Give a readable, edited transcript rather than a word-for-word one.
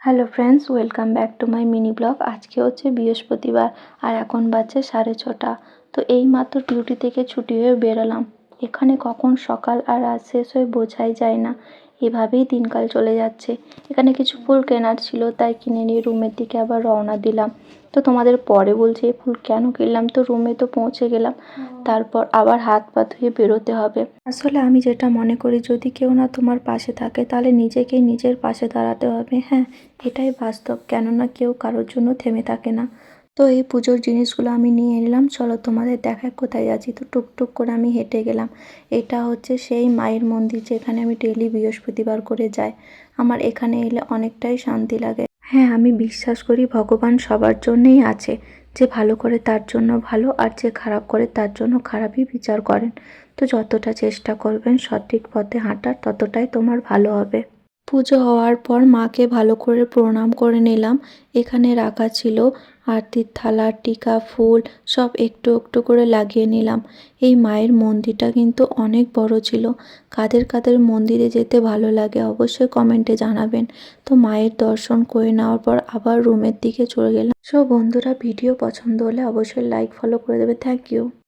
Hello friends, welcome back to my mini blog. আজকে হচ্ছে বৃহস্পতিবার আর এখন বাজছে 6:30। তো এই মাত্র ডিউটি থেকে ছুটি হয়ে বেরোলাম। এখানে কখন সকাল আর রাত শেষ হয়ে বোঝাই যায় না। এভাবেই দিনকাল চলে যাচ্ছে। এখানে কিছু ফুল কেনার ছিল, তাই কিনে নিয়ে রুমের দিকে আবার রওনা দিলাম। তো তোমাদের পরে বলছি এই ফুল কেন কিনলাম। তো রুমে তো পৌঁছে গেলাম, তারপর আবার হাত পা ধুয়ে বেরোতে হবে। আসলে আমি যেটা মনে করি, যদি কেউ না তোমার পাশে থাকে তাহলে নিজেকেই নিজের পাশে দাঁড়াতে হবে। হ্যাঁ, এটাই বাস্তব, কেননা কেউ কারোর জন্য থেমে থাকে না। তো এই পুজোর জিনিসগুলো আমি নিয়ে এলাম। চলো তোমাদের দেখায় কোথায় যাচ্ছি। তো টুকটুক করে আমি হেঁটে গেলাম। এটা হচ্ছে সেই মায়ের মন্দির যেখানে আমি ডেলি বৃহস্পতিবার করে যাই। আমার এখানে এলে অনেকটাই শান্তি লাগে। হ্যাঁ, আমি বিশ্বাস করি ভগবান সবার জন্যেই আছে। যে ভালো করে তার জন্য ভালো, আর যে খারাপ করে তার জন্য খারাপই বিচার করেন। তো যতটা চেষ্টা করবেন সঠিক পথে হাঁটার, ততটাই তোমার ভালো হবে। পুজো হওয়ার পর মাকে ভালো করে প্রণাম করে নিলাম। এখানে রাখা ছিল আরতির থালা, টিকা, ফুল সব একটু একটু করে লাগিয়ে নিলাম। এই মায়ের মন্দিরটা কিন্তু অনেক বড় ছিল। কাদের কাদের মন্দিরে যেতে ভালো লাগে অবশ্যই কমেন্টে জানাবেন। তো মায়ের দর্শন করে নেওয়ার পর আবার রুমের দিকে চলে গেলাম। সো বন্ধুরা, ভিডিও পছন্দ হলে অবশ্যই লাইক ফলো করে দেবে। Thank you.